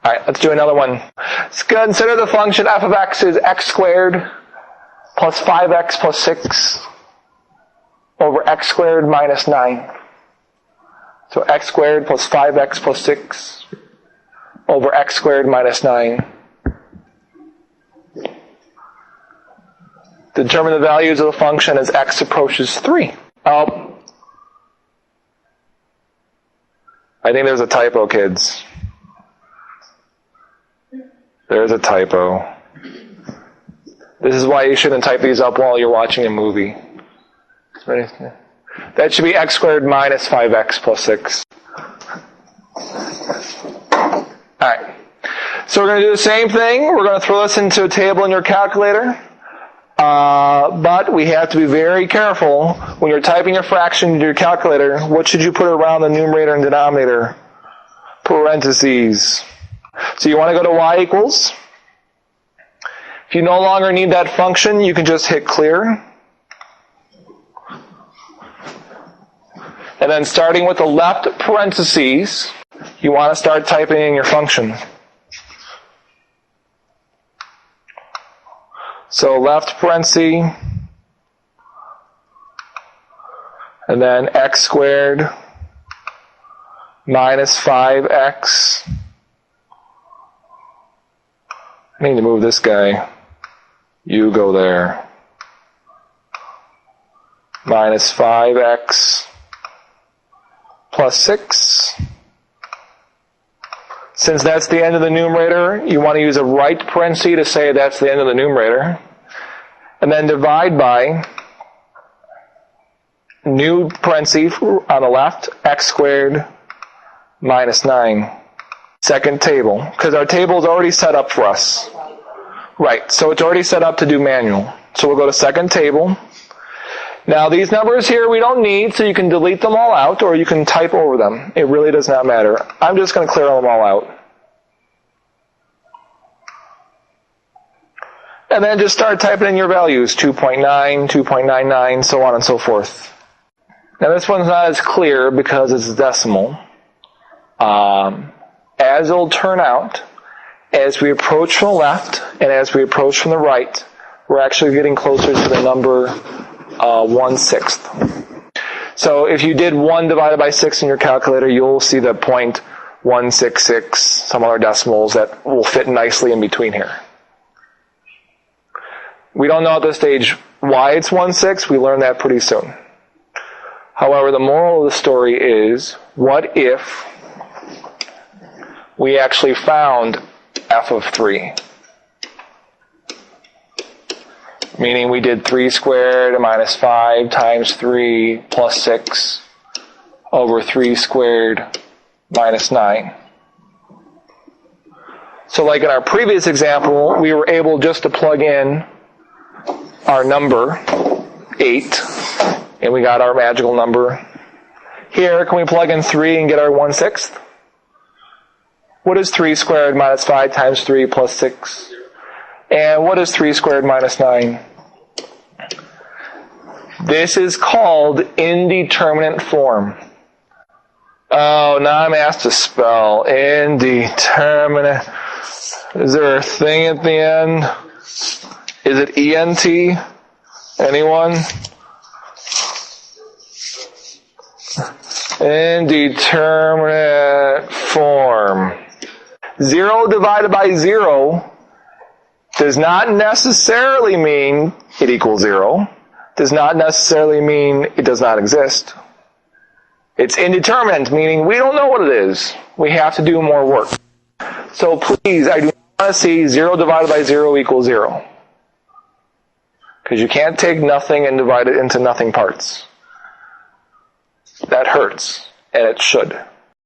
Alright, let's do another one. Let's consider the function f of x is x squared plus 5x plus 6 over x squared minus 9. So x squared plus 5x plus 6 over x squared minus 9. Determine the values of the function as x approaches 3. Oh, I think there's a typo, kids. There's a typo. This is why you shouldn't type these up while you're watching a movie. That should be x squared minus 5x plus 6. Alright. So we're going to do the same thing. We're going to throw this into a table in your calculator. But we have to be very careful when you're typing a fraction into your calculator. What should you put around the numerator and denominator? Parentheses. So you want to go to y equals. If you no longer need that function, you can just hit clear. And then starting with the left parentheses, you want to start typing in your function. So left parenthesis, and then x squared minus 5x. I need to move this guy. You go there. Minus 5x plus 6. Since that's the end of the numerator, you want to use a right parenthesis to say that's the end of the numerator. And then divide by new parenthesis on the left, x squared minus 9. Second table, because our table is already set up for us. Right, so it's already set up to do manual. So we'll go to second table. Now these numbers here we don't need, so you can delete them all out or you can type over them. It really does not matter. I'm just going to clear them all out. And then just start typing in your values, 2.9, 2.99, so on and so forth. Now this one's not as clear because it's decimal. As it'll turn out, as we approach from the left and as we approach from the right, we're actually getting closer to the number 1/6. So if you did 1 divided by 6 in your calculator, you'll see the 0.166, some other decimals that will fit nicely in between here. We don't know at this stage why it's 1/6. We learn that pretty soon. However, the moral of the story is, what if we actually found f of 3? Meaning we did 3 squared minus 5 times 3 plus 6 over 3 squared minus 9. So like in our previous example, we were able just to plug in our number, 8, and we got our magical number. Here, can we plug in 3 and get our 1/6? What is 3 squared minus 5 times 3 plus 6? And what is 3 squared minus 9? This is called indeterminate form. Oh, now I'm asked to spell indeterminate. Is there a thing at the end? Is it ENT? Anyone? Indeterminate form. 0 divided by 0 does not necessarily mean it equals 0. Does not necessarily mean it does not exist. It's indeterminate, meaning we don't know what it is. We have to do more work. So please, I do not want to see 0 divided by 0 equals 0. Because you can't take nothing and divide it into nothing parts. That hurts, and it should.